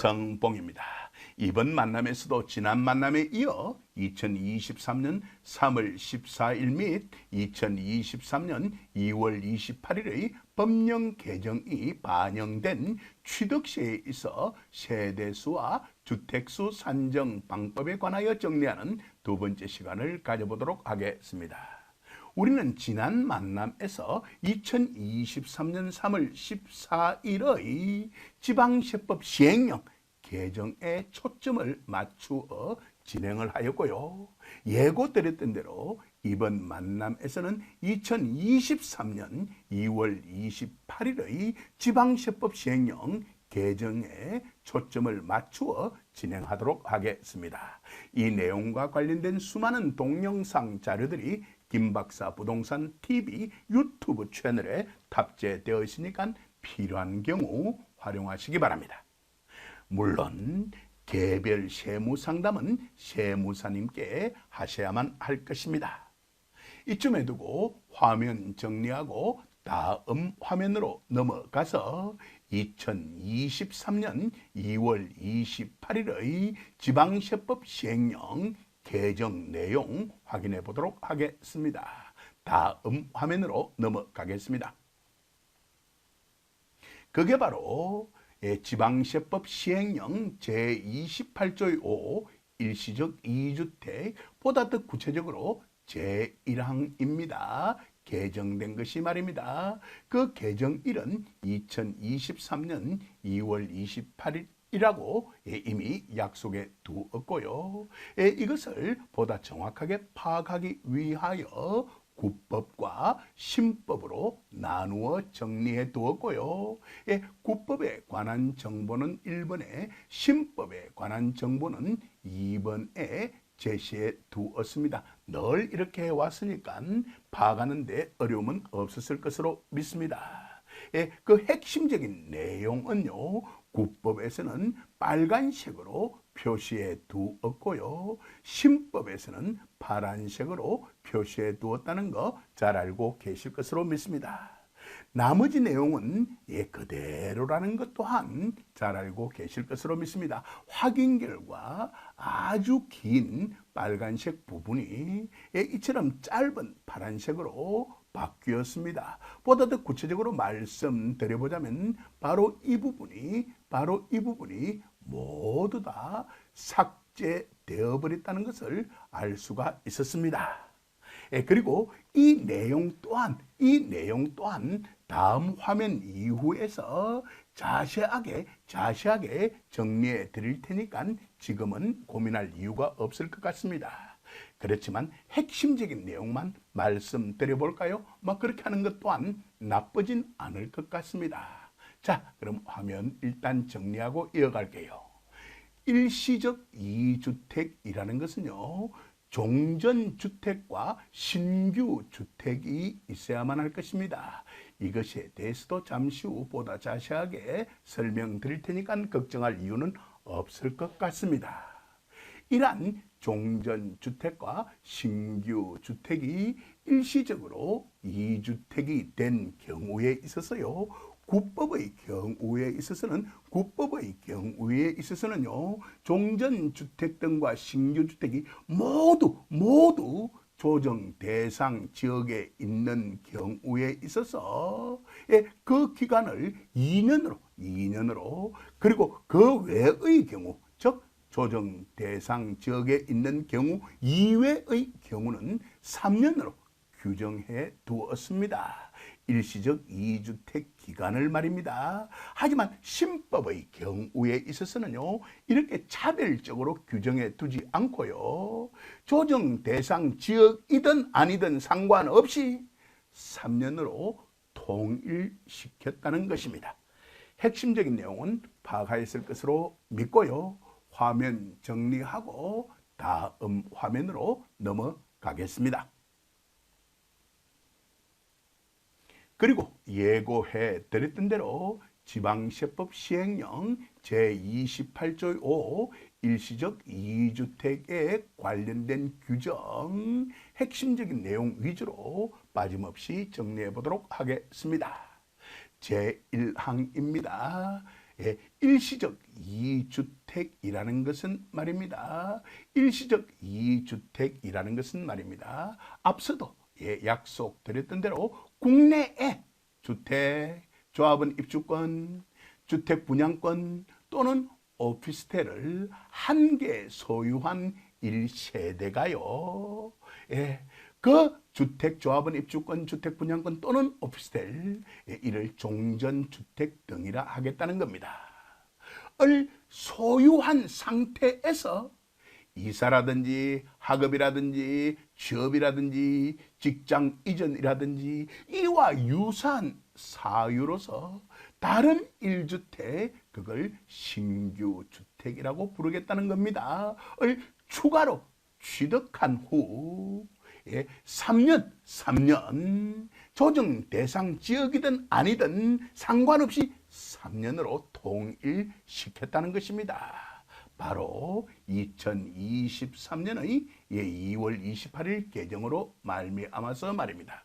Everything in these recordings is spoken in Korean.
이성봉입니다. 이번 만남에서도 지난 만남에 이어 2023년 3월 14일 및 2023년 2월 28일의 법령 개정이 반영된 취득세에 있어 세대수와 주택수 산정 방법에 관하여 정리하는 두 번째 시간을 가져보도록 하겠습니다. 우리는 지난 만남에서 2023년 3월 14일의 지방세법 시행령 개정에 초점을 맞추어 진행을 하였고요. 예고드렸던 대로 이번 만남에서는 2023년 2월 28일의 지방세법 시행령 개정에 초점을 맞추어 진행하도록 하겠습니다. 이 내용과 관련된 수많은 동영상 자료들이 김박사 부동산 TV 유튜브 채널에 탑재되어 있으니까 필요한 경우 활용하시기 바랍니다. 물론 개별 세무 상담은 세무사님께 하셔야만 할 것입니다. 이쯤에 두고 화면 정리하고 다음 화면으로 넘어가서 2023년 2월 28일의 지방세법 시행령 개정 내용 확인해 보도록 하겠습니다. 다음 화면으로 넘어가겠습니다. 그게 바로 지방세법 시행령 제28조의 5 일시적 2주택 보다 더 구체적으로 제1항입니다. 개정된 것이 말입니다. 그 개정일은 2023년 2월 28일이라고 이미 약속해 두었고요. 이것을 보다 정확하게 파악하기 위하여 구법과 신법으로 나누어 정리해 두었고요. 구법에 관한 정보는 1번에 신법에 관한 정보는 2번에 제시해 두었습니다. 늘 이렇게 해왔으니까 파악하는 데 어려움은 없었을 것으로 믿습니다. 그 핵심적인 내용은요, 구법에서는 빨간색으로 표시해 두었고요, 신법에서는 파란색으로 표시해 두었다는 거 잘 알고 계실 것으로 믿습니다. 나머지 내용은 그대로라는 것 또한 잘 알고 계실 것으로 믿습니다. 확인 결과 아주 긴 빨간색 부분이 이처럼 짧은 파란색으로 바뀌었습니다. 보다 더 구체적으로 말씀드려보자면 바로 이 부분이 모두 다 삭제되어 버렸다는 것을 알 수가 있었습니다. 그리고 이 내용 또한 다음 화면 이후에서 자세하게 정리해 드릴 테니까 지금은 고민할 이유가 없을 것 같습니다. 그렇지만 핵심적인 내용만 말씀드려 볼까요? 그렇게 하는 것 또한 나쁘진 않을 것 같습니다. 자, 그럼 화면 일단 정리하고 이어갈게요. 일시적 2주택이라는 것은요, 종전주택과 신규주택이 있어야만 할 것입니다. 이것에 대해서도 잠시 후 보다 자세하게 설명드릴 테니까 걱정할 이유는 없을 것 같습니다. 이러한 종전주택과 신규주택이 일시적으로 2주택이 된 경우에 있어서요, 구법의 경우에 있어서는요, 종전주택 등과 신규주택이 모두 조정 대상 지역에 있는 경우에 있어서 그 기간을 2년으로 그리고 그 외의 경우, 즉 조정 대상 지역에 있는 경우 이외의 경우는 3년으로 규정해 두었습니다. 일시적 2주택 기간을 말입니다. 하지만 신법의 경우에 있어서는요, 이렇게 차별적으로 규정해 두지 않고요, 조정 대상 지역이든 아니든 상관없이 3년으로 통일시켰다는 것입니다. 핵심적인 내용은 파악하였을 것으로 믿고요. 화면 정리하고 다음 화면으로 넘어가겠습니다. 그리고 예고해 드렸던 대로 지방세법 시행령 제28조의 5 일시적 2주택에 관련된 규정 핵심적인 내용 위주로 빠짐없이 정리해 보도록 하겠습니다. 제1항입니다. 예, 일시적 이주택이라는 것은 말입니다. 일시적 이주택이라는 것은 말입니다. 앞서도 약속드렸던 대로 국내에 주택, 조합원 입주권, 주택 분양권 또는 오피스텔을 한 개 소유한 1세대가요. 그 주택, 조합원 입주권, 주택 분양권 또는 오피스텔, 이를 종전주택 등이라 하겠다는 겁니다. 을 소유한 상태에서 이사라든지 학업이라든지 취업이라든지 직장 이전이라든지 이와 유사한 사유로서 다른 1주택, 그걸 신규주택이라고 부르겠다는 겁니다. 을 추가로 취득한 후 3년 조정 대상 지역이든 아니든 상관없이 3년으로 통일시켰다는 것입니다. 바로 2023년의 2월 28일 개정으로 말미암아서 말입니다.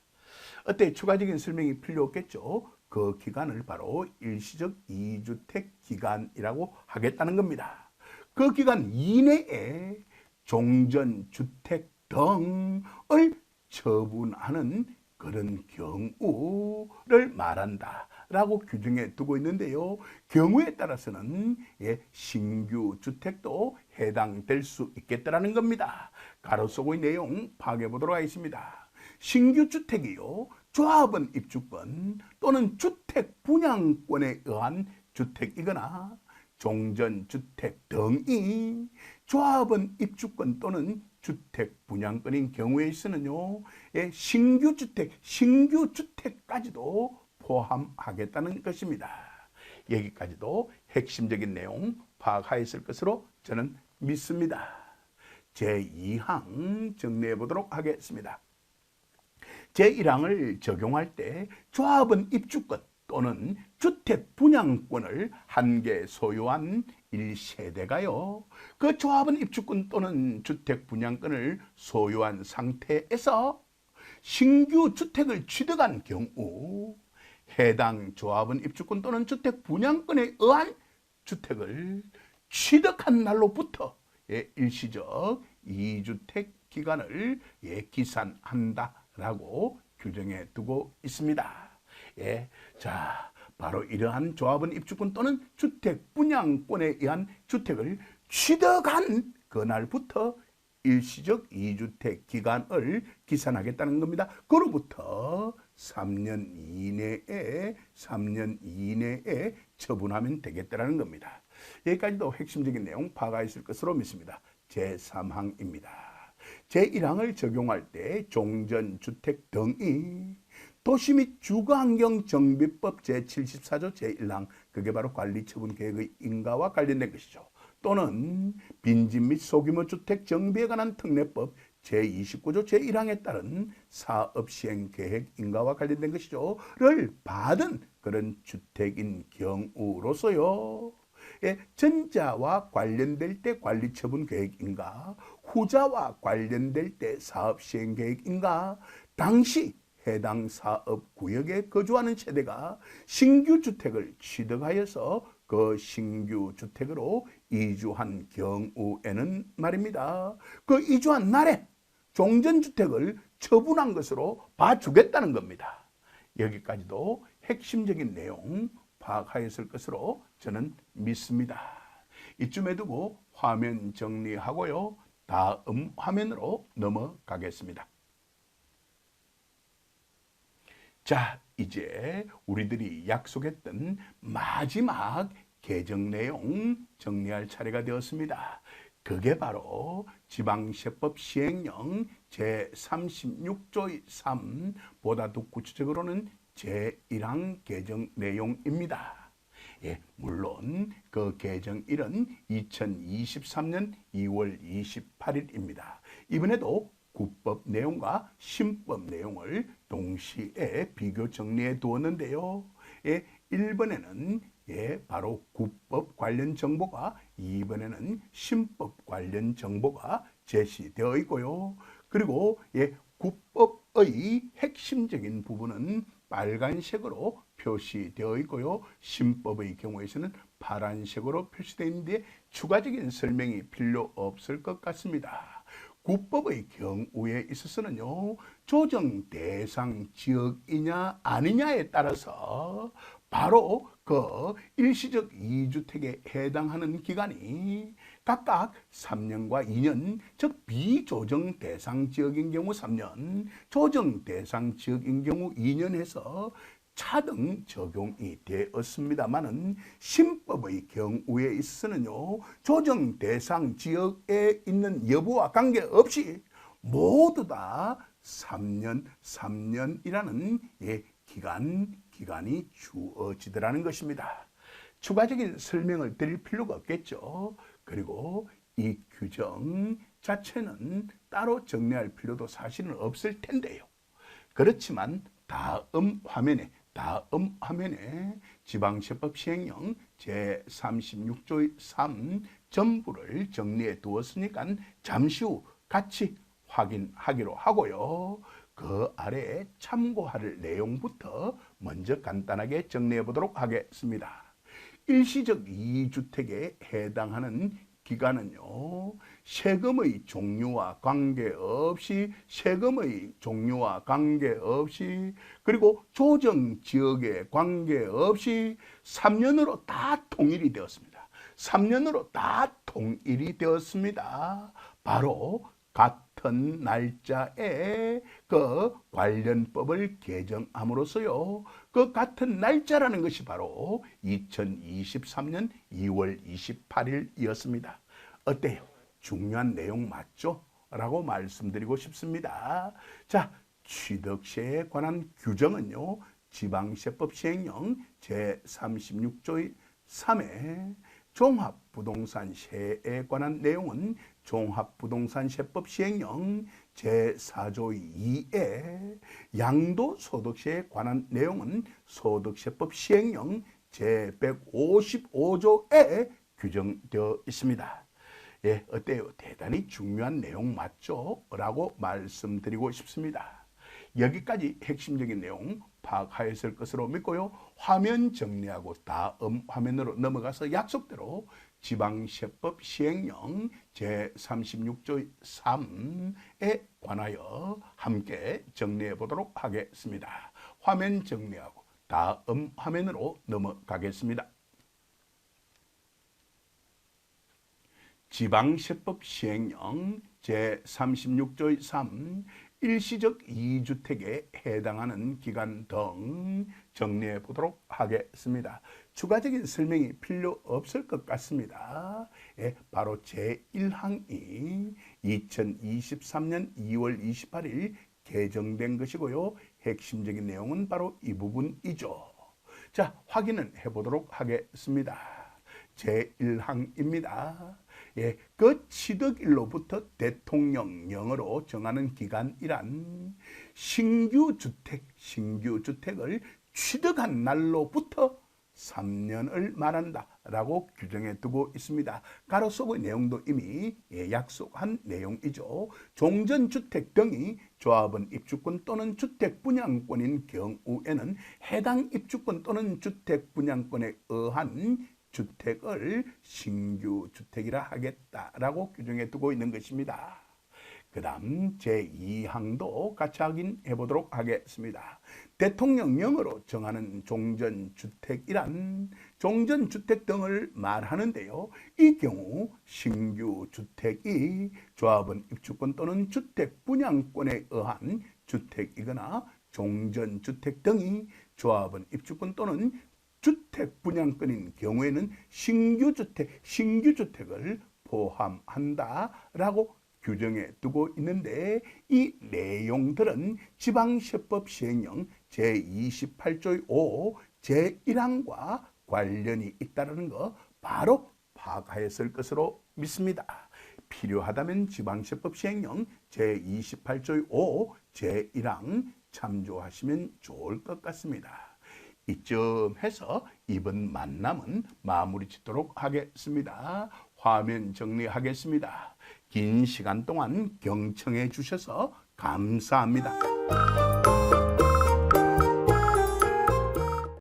어때? 추가적인 설명이 필요 없겠죠? 그 기간을 바로 일시적 이주택 기간이라고 하겠다는 겁니다. 그 기간 이내에 종전주택 등을 처분하는 그런 경우를 말한다 라고 규정해 두고 있는데요. 경우에 따라서는 신규 주택도 해당될 수 있겠다라는 겁니다. 가로 쓰고 이 내용 파악해 보도록 하겠습니다. 신규 주택이요, 조합원 입주권 또는 주택 분양권에 의한 주택이거나 종전주택 등이 조합원 입주권 또는 주택 분양권인 경우에 있어는요, 신규주택까지도 포함하겠다는 것입니다. 여기까지도 핵심적인 내용 파악하였을 것으로 저는 믿습니다. 제2항 정리해 보도록 하겠습니다. 제1항을 적용할 때 조합원 입주권 또는 주택 분양권을 한 개 소유한 1세대가요, 그 조합원 입주권 또는 주택 분양권을 소유한 상태에서 신규 주택을 취득한 경우 해당 조합원 입주권 또는 주택 분양권에 의한 주택을 취득한 날로부터 일시적 2주택 기간을 기산한다라고 규정해 두고 있습니다. 자, 바로 이러한 조합원 입주권 또는 주택 분양권에 의한 주택을 취득한 그날부터 일시적 2주택 기간을 기산하겠다는 겁니다. 그로부터 3년 이내에 처분하면 되겠다는 겁니다. 여기까지도 핵심적인 내용 파악하였을 것으로 믿습니다. 제3항입니다. 제1항을 적용할 때 종전주택 등이 도시 및 주거환경정비법 제74조 제1항, 그게 바로 관리처분계획의 인가와 관련된 것이죠. 또는 빈집 및 소규모 주택 정비에 관한 특례법 제29조 제1항에 따른 사업시행계획 인가와 관련된 것이죠. 를 받은 그런 주택인 경우로서요, 전자와 관련될 때 관리처분계획인가, 후자와 관련될 때 사업시행계획인가, 당시 해당 사업구역에 거주하는 세대가 신규주택을 취득하여서 그 신규주택으로 이주한 경우에는 말입니다, 그 이주한 날에 종전주택을 처분한 것으로 봐주겠다는 겁니다. 여기까지도 핵심적인 내용 파악하였을 것으로 저는 믿습니다. 이쯤에 두고 화면 정리하고요, 다음 화면으로 넘어가겠습니다. 자, 이제 우리들이 약속했던 마지막 개정 내용 정리할 차례가 되었습니다. 그게 바로 지방세법 시행령 제36조 3, 보다 더 구체적으로는 제1항 개정 내용입니다. 물론 그 개정일은 2023년 2월 28일입니다. 이번에도 국법 내용과 신법 내용을 동시에 비교 정리해 두었는데요. 1번에는 바로 국법 관련 정보가, 2번에는 신법 관련 정보가 제시되어 있고요. 그리고 국법의 핵심적인 부분은 빨간색으로 표시되어 있고요. 신법의 경우에서는 파란색으로 표시되어 있는데 추가적인 설명이 필요 없을 것 같습니다. 구법의 경우에 있어서는요, 조정 대상 지역이냐 아니냐에 따라서 바로 그 일시적 2주택에 해당하는 기간이 각각 3년과 2년, 즉 비조정 대상 지역인 경우 3년, 조정 대상 지역인 경우 2년 해서 차등 적용이 되었습니다마는 신법의 경우에 있어서는요, 조정 대상 지역에 있는 여부와 관계없이 모두 다 3년이라는 기간이 주어지더라는 것입니다. 추가적인 설명을 드릴 필요가 없겠죠. 그리고 이 규정 자체는 따로 정리할 필요도 사실은 없을 텐데요. 그렇지만 다음 화면에 지방세법 시행령 제36조의 3 전부를 정리해 두었으니까 잠시 후 같이 확인하기로 하고요. 그 아래에 참고할 내용부터 먼저 간단하게 정리해 보도록 하겠습니다. 일시적 2주택에 해당하는 기간은요, 세금의 종류와 관계없이 그리고 조정 지역에 관계없이 3년으로 다 통일이 되었습니다. 3년으로 다 통일이 되었습니다. 바로 같은 날짜에 그 관련법을 개정함으로써요. 그 같은 날짜라는 것이 바로 2023년 2월 28일이었습니다. 어때요? 중요한 내용 맞죠? 라고 말씀드리고 싶습니다. 자, 취득세에 관한 규정은요, 지방세법 시행령 제36조의 3에 종합부동산세에 관한 내용은 종합부동산세법 시행령 제4조의 2에 양도소득세에 관한 내용은 소득세법 시행령 제155조에 규정되어 있습니다. 예, 어때요? 대단히 중요한 내용 맞죠? 라고 말씀드리고 싶습니다. 여기까지 핵심적인 내용 파악하였을 것으로 믿고요. 화면 정리하고 다음 화면으로 넘어가서 약속대로 지방세법 시행령 제36조 3에 관하여 함께 정리해 보도록 하겠습니다. 화면 정리하고 다음 화면으로 넘어가겠습니다. 지방세법 시행령 제36조의 3 일시적 2주택에 해당하는 기간 등 정리해 보도록 하겠습니다. 추가적인 설명이 필요 없을 것 같습니다. 예, 바로 제1항이 2023년 2월 28일 개정된 것이고요. 핵심적인 내용은 바로 이 부분이죠. 자, 확인을 해보도록 하겠습니다. 제1항입니다. 예, 그 취득일로부터 대통령령으로 정하는 기간이란 신규 주택을 취득한 날로부터 3년을 말한다 라고 규정해 두고 있습니다. 가로 속의 내용도 이미 약속한 내용이죠. 종전주택 등이 조합원 입주권 또는 주택분양권인 경우에는 해당 입주권 또는 주택분양권에 의한 주택을 신규 주택이라 하겠다라고 규정해 두고 있는 것입니다. 그 다음 제2항도 같이 확인해 보도록 하겠습니다. 대통령령으로 정하는 종전주택이란 종전주택 등을 말하는데요. 이 경우 신규 주택이 조합원 입주권 또는 주택분양권에 의한 주택이거나 종전주택 등이 조합원 입주권 또는 주택분양권인 경우에는 신규주택을 포함한다라고 규정해 두고 있는데 이 내용들은 지방세법 시행령 제28조의 5 제1항과 관련이 있다는 거 바로 파악하였을 것으로 믿습니다. 필요하다면 지방세법 시행령 제28조의 5 제1항 참조하시면 좋을 것 같습니다. 이쯤 해서 이번 만남은 마무리 짓도록 하겠습니다. 화면 정리하겠습니다. 긴 시간 동안 경청해 주셔서 감사합니다.